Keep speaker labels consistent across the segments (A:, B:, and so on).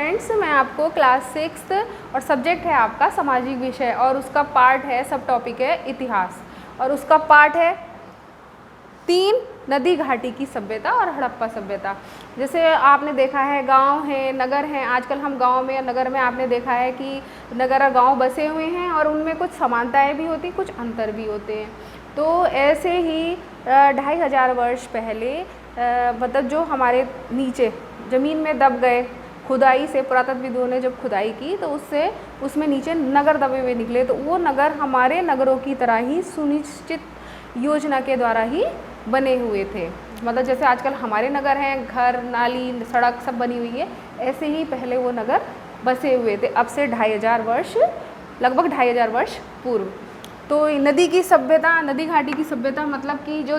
A: Friends, मैं आपको class 6 और सब्जेक्ट है आपका सामाजिक विषय और उसका पार्ट है, सब टॉपिक है इतिहास और उसका पार्ट है 3 नदी घाटी की सभ्यता और हड़प्पा सभ्यता। जैसे आपने देखा है गांव है, नगर हैं, आजकल हम गांव में या नगर में आपने देखा है कि नगर और गांव बसे हुए हैं और उनमें कुछ समानताएं भी होती, कुछ अंतर भी होते हैं। तो ऐसे ही 2500 वर्ष पहले मतलब जो हमारे नीचे ज़मीन में दब गए, खुदाई से पुरातत्वविदों ने जब खुदाई की तो उससे उसमें नीचे नगर दबे हुए निकले। तो वो नगर हमारे नगरों की तरह ही सुनिश्चित योजना के द्वारा ही बने हुए थे। मतलब जैसे आजकल हमारे नगर हैं, घर, नाली, सड़क सब बनी हुई है, ऐसे ही पहले वो नगर बसे हुए थे, अब से 2500 वर्ष, लगभग 2500 वर्ष पूर्व। तो नदी की सभ्यता, नदी घाटी की सभ्यता मतलब कि जो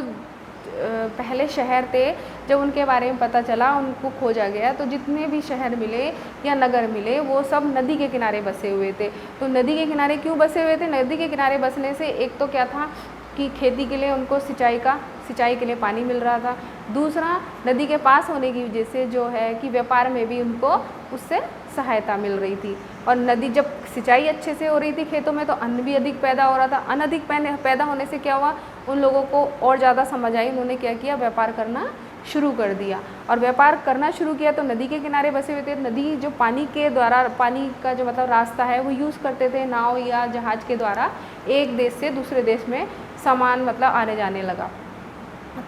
A: पहले शहर थे, जब उनके बारे में पता चला, उनको खोजा गया, तो जितने भी शहर मिले या नगर मिले वो सब नदी के किनारे बसे हुए थे। तो नदी के किनारे क्यों बसे हुए थे? नदी के किनारे बसने से एक तो क्या था कि खेती के लिए उनको सिंचाई के लिए पानी मिल रहा था। दूसरा, नदी के पास होने की वजह से जो है कि व्यापार में भी उनको उससे सहायता मिल रही थी। और नदी जब सिंचाई अच्छे से हो रही थी खेतों में तो अन्न भी अधिक पैदा हो रहा था। अन्न अधिक पैदा होने से क्या हुआ, उन लोगों को और ज़्यादा समझ आई, उन्होंने क्या किया, व्यापार करना शुरू कर दिया। और व्यापार करना शुरू किया तो नदी के किनारे बसे हुए थे। नदी जो पानी के द्वारा, पानी का जो मतलब रास्ता है वो यूज़ करते थे, नाव या जहाज़ के द्वारा एक देश से दूसरे देश में सामान मतलब आने जाने लगा।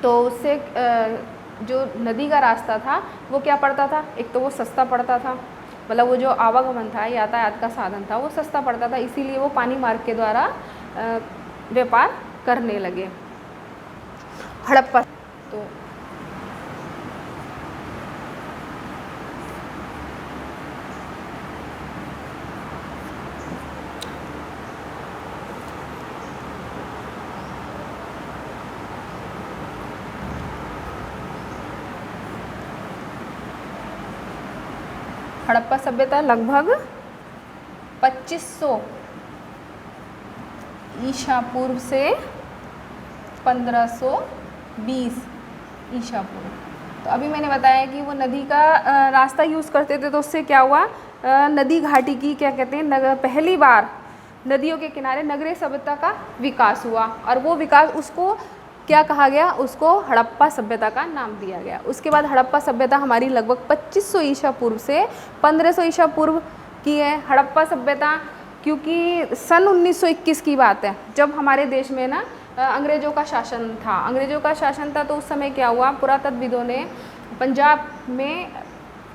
A: तो उससे जो नदी का रास्ता था वो क्या पड़ता था, एक तो वो सस्ता पड़ता था, मतलब वो जो आवागमन था, यातायात का साधन था, वो सस्ता पड़ता था, इसीलिए वो पानी मार्ग के द्वारा व्यापार करने लगे। हड़प्पा तो हड़प्पा सभ्यता लगभग 2500 ईसा पूर्व से 1520 ईसा पूर्व। तो अभी मैंने बताया कि वो नदी का रास्ता यूज़ करते थे, तो उससे क्या हुआ, नदी घाटी की क्या कहते हैं, पहली बार नदियों के किनारे नगरीय सभ्यता का विकास हुआ। और वो विकास, उसको क्या कहा गया, उसको हड़प्पा सभ्यता का नाम दिया गया। उसके बाद हड़प्पा सभ्यता हमारी लगभग 2500 ईसा पूर्व से 1500 ईसा पूर्व की है हड़प्पा सभ्यता। क्योंकि सन 1921 की बात है, जब हमारे देश में ना अंग्रेज़ों का शासन था, तो उस समय क्या हुआ, पुरातत्वविदों ने पंजाब में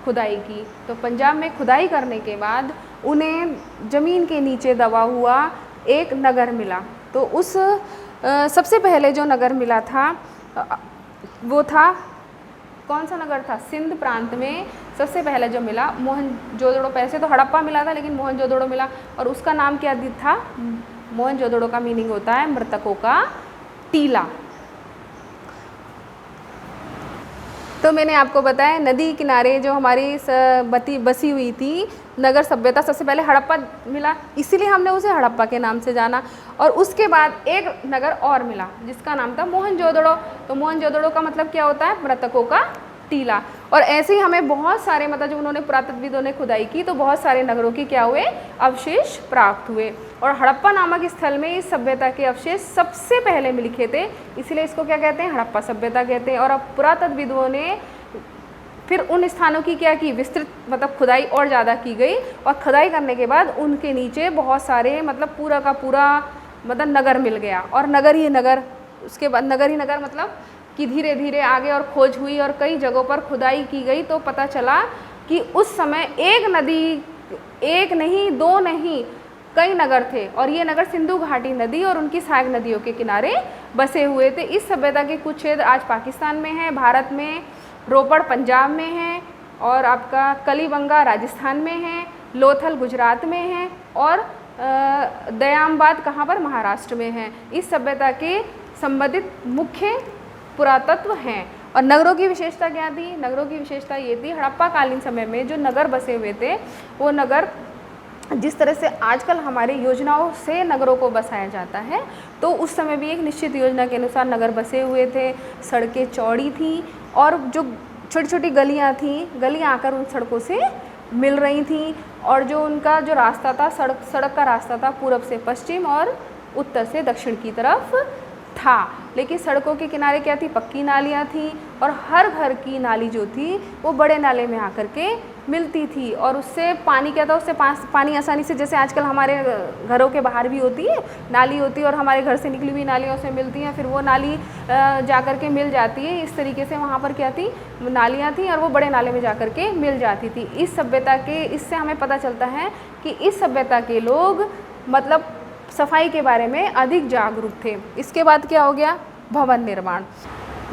A: खुदाई की। तो पंजाब में खुदाई करने के बाद उन्हें ज़मीन के नीचे दबा हुआ एक नगर मिला। तो उस सबसे पहले जो नगर मिला था वो था, कौन सा नगर था, सिंध प्रांत में सबसे पहले जो मिला मोहनजोदड़ो। पैसे तो हड़प्पा मिला था लेकिन मोहनजोदड़ो मिला, और उसका नाम क्या था, मोहनजोदड़ो का मीनिंग होता है मृतकों का टीला। तो मैंने आपको बताया नदी किनारे जो हमारी बसी हुई थी नगर सभ्यता, सबसे पहले हड़प्पा मिला, इसीलिए हमने उसे हड़प्पा के नाम से जाना। और उसके बाद एक नगर और मिला जिसका नाम था मोहनजोदड़ो। तो मोहनजोदड़ो का मतलब क्या होता है, मृतकों का टीला। और ऐसे ही हमें बहुत सारे, मतलब जब उन्होंने पुरातत्वविदों ने खुदाई की तो बहुत सारे नगरों के क्या हुए, अवशेष प्राप्त हुए। और हड़प्पा नामक स्थल में इस सभ्यता के अवशेष सबसे पहले लिखे थे, इसलिए इसको क्या कहते हैं, हड़प्पा सभ्यता कहते हैं। और अब पुरातत्वविदों ने फिर उन स्थानों की क्या की, विस्तृत मतलब खुदाई और ज़्यादा की गई। और खुदाई करने के बाद उनके नीचे बहुत सारे मतलब पूरा का पूरा मतलब नगर मिल गया। और नगर ही नगर, उसके बाद नगर ही नगर मतलब कि धीरे धीरे आगे और खोज हुई और कई जगहों पर खुदाई की गई, तो पता चला कि उस समय एक नदी, एक नहीं, दो नहीं, कई नगर थे। और ये नगर सिंधु घाटी नदी और उनकी सहायक नदियों के किनारे बसे हुए थे। इस सभ्यता के कुछ क्षेत्र आज पाकिस्तान में है, भारत में, रोपड़ पंजाब में है, और आपका कलीबंगा राजस्थान में है, लोथल गुजरात में है, और दयामबाद कहाँ पर, महाराष्ट्र में है। इस सभ्यता के संबंधित मुख्य पुरातत्व हैं। और नगरों की विशेषता क्या थी, नगरों की विशेषता ये थी, हड़प्पा कालीन समय में जो नगर बसे हुए थे वो नगर जिस तरह से आजकल हमारे योजनाओं से नगरों को बसाया जाता है, तो उस समय भी एक निश्चित योजना के अनुसार नगर बसे हुए थे। सड़कें चौड़ी थी और जो छोटी छोटी गलियां थी, गलियां आकर उन सड़कों से मिल रही थी, और जो उनका जो रास्ता था, सड़क का रास्ता था, पूरब से पश्चिम और उत्तर से दक्षिण की तरफ था। लेकिन सड़कों के किनारे क्या थी, पक्की नालियाँ थी, और हर घर की नाली जो थी वो बड़े नाले में आकर के मिलती थी, और उससे पानी क्या था, उससे पानी आसानी से, जैसे आजकल हमारे घरों के बाहर भी होती है नाली होती है, और हमारे घर से निकली हुई नालियाँ उसमें मिलती हैं, फिर वो नाली जा कर के मिल जाती है। इस तरीके से वहाँ पर क्या थी, नालियाँ थी, और वो बड़े नाले में जा कर के मिल जाती थी। इस सभ्यता के, इससे हमें पता चलता है कि इस सभ्यता के लोग मतलब सफाई के बारे में अधिक जागरूक थे। इसके बाद क्या हो गया, भवन निर्माण।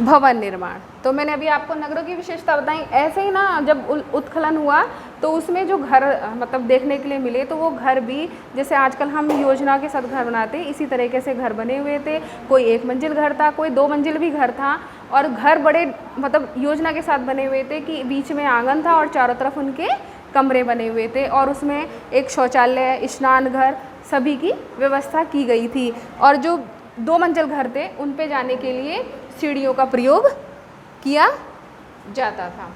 A: भवन निर्माण तो मैंने अभी आपको नगरों की विशेषता बताई। ऐसे ही ना जब उत्खनन हुआ तो उसमें जो घर मतलब देखने के लिए मिले, तो वो घर भी जैसे आजकल हम योजना के साथ घर बनाते हैं, इसी तरीके से घर बने हुए थे। कोई 1 मंजिल घर था, कोई 2 मंजिल भी घर था, और घर बड़े मतलब योजना के साथ बने हुए थे कि बीच में आंगन था और चारों तरफ उनके कमरे बने हुए थे, और उसमें एक शौचालय, स्नान घर, सभी की व्यवस्था की गई थी। और जो 2 मंजिल घर थे उन पे जाने के लिए सीढ़ियों का प्रयोग किया जाता था।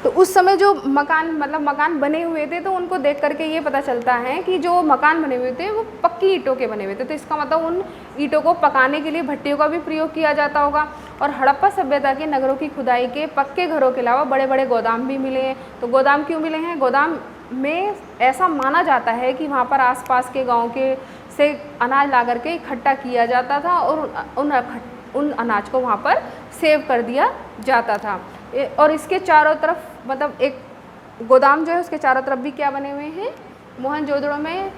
A: तो उस समय जो मकान बने हुए थे, तो उनको देख करके ये पता चलता है कि जो मकान बने हुए थे वो पक्की ईंटों के बने हुए थे। तो इसका मतलब उन ईंटों को पकाने के लिए भट्टियों का भी प्रयोग किया जाता होगा। और हड़प्पा सभ्यता के नगरों की खुदाई के पक्के घरों के अलावा बड़े बड़े गोदाम भी मिले हैं। तो गोदाम क्यों मिले हैं, गोदाम में ऐसा माना जाता है कि वहाँ पर आसपास के गाँव के से अनाज ला करके इकट्ठा किया जाता था, और उन अनाज को वहाँ पर सेव कर दिया जाता था। और इसके चारों तरफ मतलब एक गोदाम जो है उसके चारों तरफ भी क्या बने हुए हैं, मोहनजोदड़ो में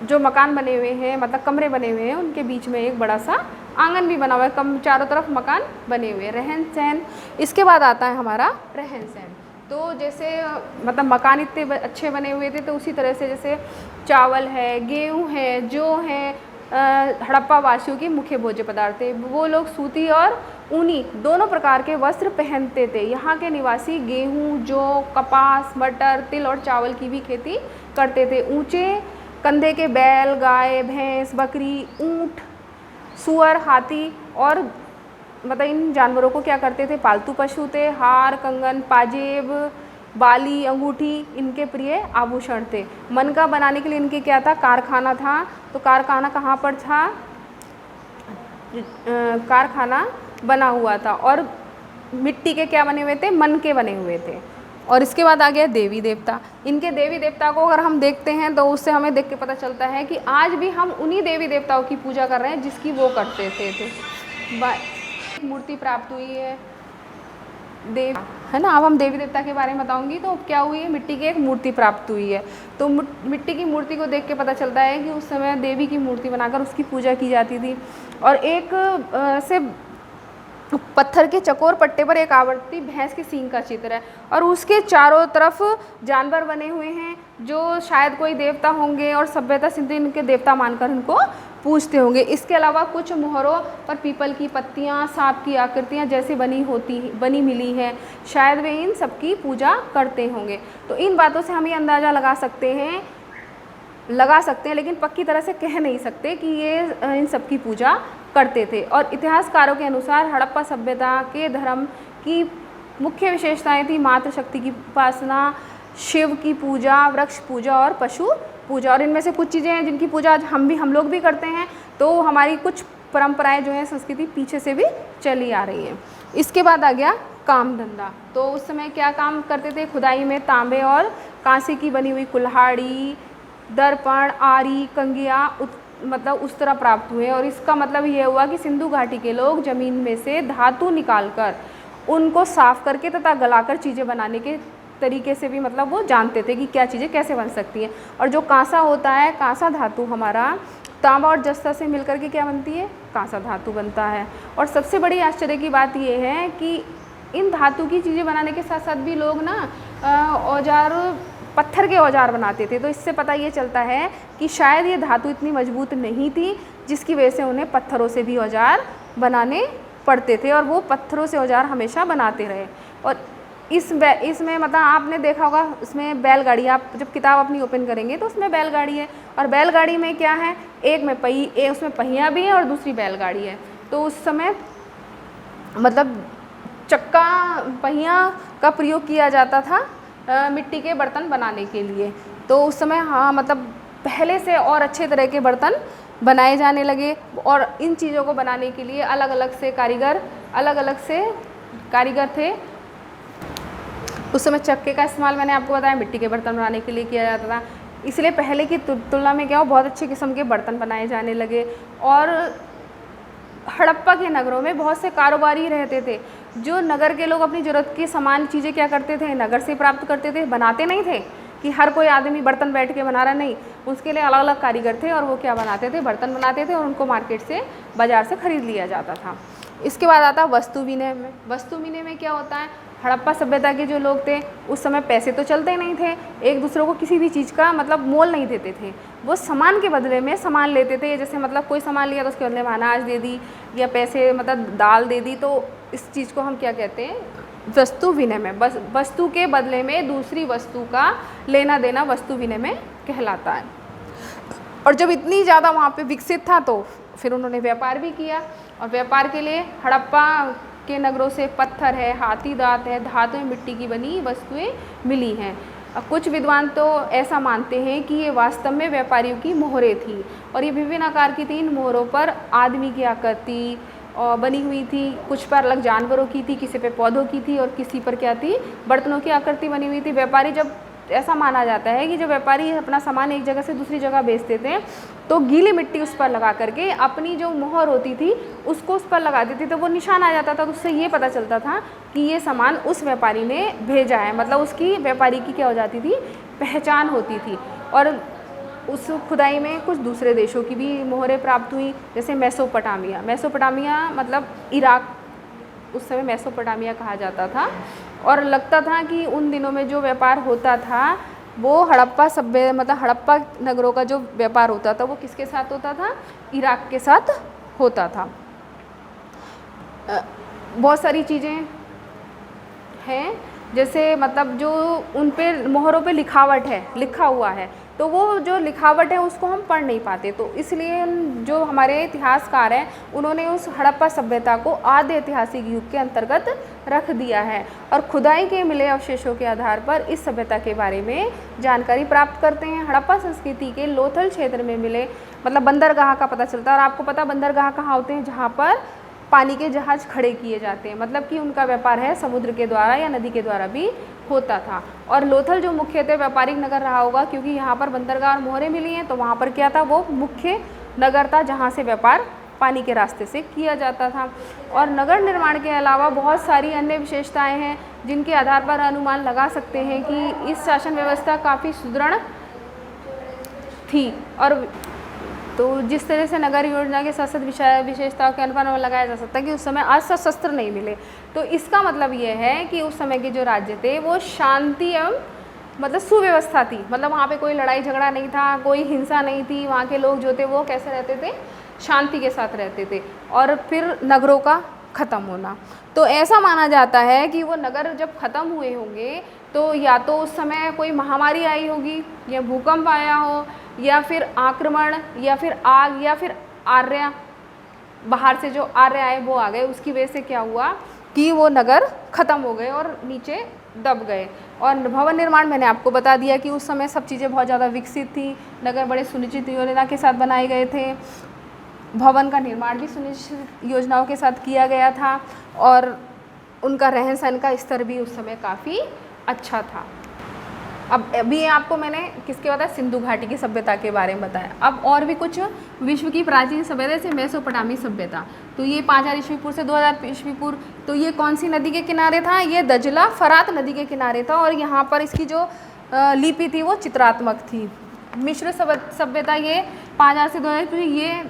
A: जो मकान बने हुए हैं, मतलब कमरे बने हुए हैं, उनके बीच में एक बड़ा सा आंगन भी बना हुआ है। चारों तरफ मकान बने हुए हैं। रहन सहन, इसके बाद आता है हमारा रहन सहन। तो जैसे मतलब मकान इतने अच्छे बने हुए थे, तो उसी तरह से जैसे चावल है, गेहूँ है, जौ है, हड़प्पा वासियों की मुख्य भोज्य पदार्थ थे। वो लोग सूती और ऊनी दोनों प्रकार के वस्त्र पहनते थे। यहाँ के निवासी गेहूँ, जौ, कपास, मटर, तिल और चावल की भी खेती करते थे। ऊंचे कंधे के बैल, गाय, भैंस, बकरी, ऊँट, सुअर, हाथी और मतलब इन जानवरों को क्या करते थे, पालतू पशु थे। हार, कंगन, पाजेब, बाली, अंगूठी इनके प्रिय आभूषण थे। मनका बनाने के लिए इनके क्या था, कारखाना था। तो कारखाना कहाँ पर था, कारखाना बना हुआ था, और मिट्टी के क्या बने हुए थे, मनके बने हुए थे। और इसके बाद आ गया देवी देवता। इनके देवी देवता को अगर हम देखते हैं तो उससे हमें देख के पता चलता है कि आज भी हम उन्हीं देवी देवताओं की पूजा कर रहे हैं जिसकी वो करते थे। मूर्ति प्राप्त हुई है देव, है ना। अब हम देवी देवता के बारे में बताऊंगी। तो क्या हुई है, मिट्टी की एक मूर्ति प्राप्त हुई है। तो मिट्टी की मूर्ति को देख के पता चलता है कि उस समय देवी की मूर्ति बनाकर उसकी पूजा की जाती थी। और एक से पत्थर के चकोर पट्टे पर एक आवर्ती भैंस के सींग का चित्र है, और उसके चारों तरफ जानवर बने हुए हैं जो शायद कोई देवता होंगे, और सभ्यता सिंधु इनके देवता मानकर उनको पूजते होंगे। इसके अलावा कुछ मोहरों पर पीपल की पत्तियां, सांप की आकृतियां जैसी बनी मिली हैं, शायद वे इन सबकी पूजा करते होंगे। तो इन बातों से हम ये अंदाज़ा लगा सकते हैं, लेकिन पक्की तरह से कह नहीं सकते कि ये इन सब की पूजा करते थे। और इतिहासकारों के अनुसार हड़प्पा सभ्यता के धर्म की मुख्य विशेषताएं थी मातृशक्ति की उपासना, शिव की पूजा, वृक्ष पूजा और पशु पूजा। और इनमें से कुछ चीज़ें हैं जिनकी पूजा आज हम लोग भी करते हैं। तो हमारी कुछ परंपराएं जो हैं, संस्कृति पीछे से भी चली आ रही है। इसके बाद आ गया काम धंधा। तो उस समय क्या काम करते थे, खुदाई में तांबे और कांसे की बनी हुई कुल्हाड़ी, दर्पण, आरी, कंगिया मतलब उस तरह प्राप्त हुए। और इसका मतलब ये हुआ कि सिंधु घाटी के लोग ज़मीन में से धातु निकालकर उनको साफ करके तथा गलाकर चीज़ें बनाने के तरीके से भी मतलब वो जानते थे कि क्या चीज़ें कैसे बन सकती हैं। और जो कांसा होता है, कांसा धातु हमारा तांबा और जस्ता से मिलकर के क्या बनती है, कांसा धातु बनता है। और सबसे बड़ी आश्चर्य की बात ये है कि इन धातु की चीज़ें बनाने के साथ साथ भी लोग ना औजार, पत्थर के औजार बनाते थे। तो इससे पता ये चलता है कि शायद ये धातु इतनी मजबूत नहीं थी, जिसकी वजह से उन्हें पत्थरों से भी औजार बनाने पड़ते थे, और वो पत्थरों से औजार हमेशा बनाते रहे। और इसमें मतलब आपने देखा होगा, उसमें बैलगाड़ी, आप जब किताब अपनी ओपन करेंगे तो उसमें बैलगाड़ी है, और बैलगाड़ी में क्या है, एक में उसमें पहिया भी है और दूसरी बैलगाड़ी है। तो उस समय मतलब चक्का पहिया का प्रयोग किया जाता था मिट्टी के बर्तन बनाने के लिए। तो उस समय हाँ मतलब पहले से और अच्छे तरह के बर्तन बनाए जाने लगे और इन चीज़ों को बनाने के लिए अलग अलग से कारीगर थे। उस समय चक्के का इस्तेमाल मैंने आपको बताया मिट्टी के बर्तन बनाने के लिए किया जाता था, इसलिए पहले की तुलना में क्या हो बहुत अच्छे किस्म के बर्तन बनाए जाने लगे। और हड़प्पा के नगरों में बहुत से कारोबारी रहते थे, जो नगर के लोग अपनी ज़रूरत की सामान चीज़ें क्या करते थे, नगर से प्राप्त करते थे, बनाते नहीं थे कि हर कोई आदमी बर्तन बैठ के बना रहा, नहीं, उसके लिए अलग अलग कारीगर थे और वो क्या बनाते थे, बर्तन बनाते थे और उनको मार्केट से बाज़ार से ख़रीद लिया जाता था। इसके बाद आता वस्तु विनिमय। वस्तु विनिमय क्या होता है, हड़प्पा सभ्यता के जो लोग थे उस समय पैसे तो चलते नहीं थे, एक दूसरे को किसी भी चीज़ का मतलब मोल नहीं देते थे, वो सामान के बदले में सामान लेते थे। जैसे मतलब कोई सामान लिया तो उसके बदले में अनाज दे दी या पैसे मतलब दाल दे दी, तो इस चीज़ को हम क्या कहते हैं, वस्तु विनिमय। बस वस्तु के बदले में दूसरी वस्तु का लेना देना वस्तु विनिमय कहलाता है। और जब इतनी ज़्यादा वहाँ पे विकसित था तो फिर उन्होंने व्यापार भी किया, और व्यापार के लिए हड़प्पा के नगरों से पत्थर है, हाथी दांत है, धातु मिट्टी की बनी वस्तुएं मिली हैं। कुछ विद्वान तो ऐसा मानते हैं कि ये वास्तव में व्यापारियों की मोहरें थी, और ये विभिन्न आकार की थी। इन मोहरों पर आदमी की आकृति बनी हुई थी, कुछ पर अलग जानवरों की थी, किसी पे पौधों की थी और किसी पर क्या थी, बर्तनों की आकृति बनी हुई थी। व्यापारी जब ऐसा माना जाता है कि जब व्यापारी अपना सामान एक जगह से दूसरी जगह बेचते थे तो गीली मिट्टी उस पर लगा करके अपनी जो मोहर होती थी उसको उस पर लगा देती थी, तो वो निशान आ जाता था, तो उससे ये पता चलता था कि ये सामान उस व्यापारी ने भेजा है, मतलब उसकी व्यापारी की क्या हो जाती थी, पहचान होती थी। और उस खुदाई में कुछ दूसरे देशों की भी मोहरें प्राप्त हुई, जैसे मेसोपोटामिया मतलब इराक, उस समय मेसोपोटामिया कहा जाता था। और लगता था कि उन दिनों में जो व्यापार होता था वो हड़प्पा मतलब हड़प्पा नगरों का जो व्यापार होता था वो किसके साथ होता था, इराक के साथ होता था। बहुत सारी चीज़ें हैं, जैसे मतलब जो उन पे मोहरों पे लिखा हुआ है, तो वो जो लिखावट है उसको हम पढ़ नहीं पाते, तो इसलिए जो हमारे इतिहासकार हैं उन्होंने उस हड़प्पा सभ्यता को आद्य ऐतिहासिक युग के अंतर्गत रख दिया है, और खुदाई के मिले अवशेषों के आधार पर इस सभ्यता के बारे में जानकारी प्राप्त करते हैं। हड़प्पा संस्कृति के लोथल क्षेत्र में मिले मतलब बंदरगाह का पता चलता है, और आपको पता बंदरगाह कहाँ होते हैं, जहाँ पर पानी के जहाज़ खड़े किए जाते हैं, मतलब कि उनका व्यापार है समुद्र के द्वारा या नदी के द्वारा भी होता था। और लोथल जो मुख्यतः व्यापारिक नगर रहा होगा, क्योंकि यहाँ पर बंदरगाह और मोहरें मिली हैं, तो वहाँ पर क्या था, वो मुख्य नगर था जहाँ से व्यापार पानी के रास्ते से किया जाता था। और नगर निर्माण के अलावा बहुत सारी अन्य विशेषताएं हैं जिनके आधार पर अनुमान लगा सकते हैं कि इस शासन व्यवस्था काफ़ी सुदृढ़ थी। और तो जिस तरह से नगर योजना के सशस्त्र विशेषताओं के अनुमान लगाया जा सकता है कि उस समय अस्त्र शस्त्र नहीं मिले, तो इसका मतलब ये है कि उस समय के जो राज्य थे वो शांति एवं मतलब सुव्यवस्था थी, मतलब वहाँ पे कोई लड़ाई झगड़ा नहीं था, कोई हिंसा नहीं थी, वहाँ के लोग जो थे वो कैसे रहते थे, शांति के साथ रहते थे। और फिर नगरों का ख़त्म होना, तो ऐसा माना जाता है कि वो नगर जब ख़त्म हुए होंगे तो या तो उस समय कोई महामारी आई होगी, या भूकंप आया हो, या फिर आक्रमण, या फिर आग, या फिर आर्य, बाहर से जो आर्य आए वो आ गए, उसकी वजह से क्या हुआ कि वो नगर ख़त्म हो गए और नीचे दब गए। और भवन निर्माण मैंने आपको बता दिया कि उस समय सब चीज़ें बहुत ज़्यादा विकसित थी, नगर बड़े सुनिश्चित योजना के साथ बनाए गए थे, भवन का निर्माण भी सुनिश्चित योजनाओं के साथ किया गया था, और उनका रहन सहन का स्तर भी उस समय काफ़ी अच्छा था। अब अभी आपको मैंने किसके बताया, सिंधु घाटी की सभ्यता के बारे में बताया। अब और भी कुछ विश्व की प्राचीन सभ्यता जैसे मेसोपोटामी सभ्यता, तो ये 5000 ईस्वी पूर्व से 2000 ईस्वी पूर्व, तो ये कौन सी नदी के किनारे था, ये दजला फरात नदी के किनारे था, और यहाँ पर इसकी जो लिपि थी वो चित्रात्मक थी। मिस्र सभ्यता ये 5000 से 2000, ये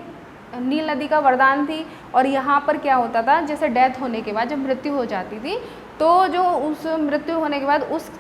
A: नील नदी का वरदान थी, और यहाँ पर क्या होता था, जैसे डेथ होने के बाद जब मृत्यु हो जाती थी तो जो उस मृत्यु होने के बाद उस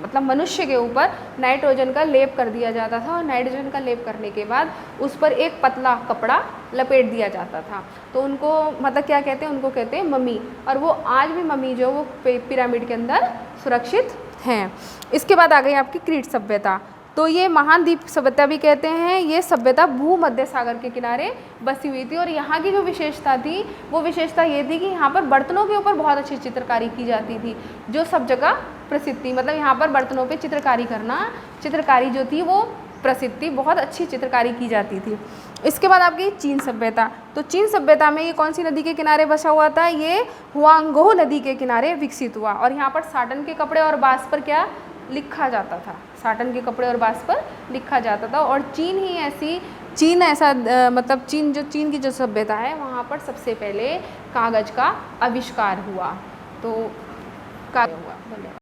A: मतलब मनुष्य के ऊपर नाइट्रोजन का लेप कर दिया जाता था, और नाइट्रोजन का लेप करने के बाद उस पर एक पतला कपड़ा लपेट दिया जाता था, तो उनको मतलब क्या कहते हैं, उनको कहते हैं मम्मी, और वो आज भी मम्मी जो वो पिरामिड के अंदर सुरक्षित हैं। इसके बाद आ गई आपकी क्रीट सभ्यता। तो ये महान द्वीप सभ्यता भी कहते हैं। ये सभ्यता भूमध्य सागर के किनारे बसी हुई थी और यहाँ की जो विशेषता थी वो विशेषता ये थी कि यहाँ पर बर्तनों के ऊपर बहुत अच्छी चित्रकारी की जाती थी, जो सब जगह प्रसिद्ध थी। मतलब यहाँ पर बर्तनों पे चित्रकारी करना, चित्रकारी जो थी वो प्रसिद्ध थी, बहुत अच्छी चित्रकारी की जाती थी। इसके बाद आपकी चीन सभ्यता। तो चीन सभ्यता में ये कौन सी नदी के किनारे बसा हुआ था? ये हुआंगो नदी के किनारे विकसित हुआ और यहाँ पर साटन के कपड़े और बांस पर क्या लिखा जाता था? साटन के कपड़े और बांस पर लिखा जाता था। और चीन ही ऐसी मतलब चीन की जो सभ्यता है वहाँ पर सबसे पहले कागज़ का आविष्कार हुआ। तो हुआ। धन्यवाद।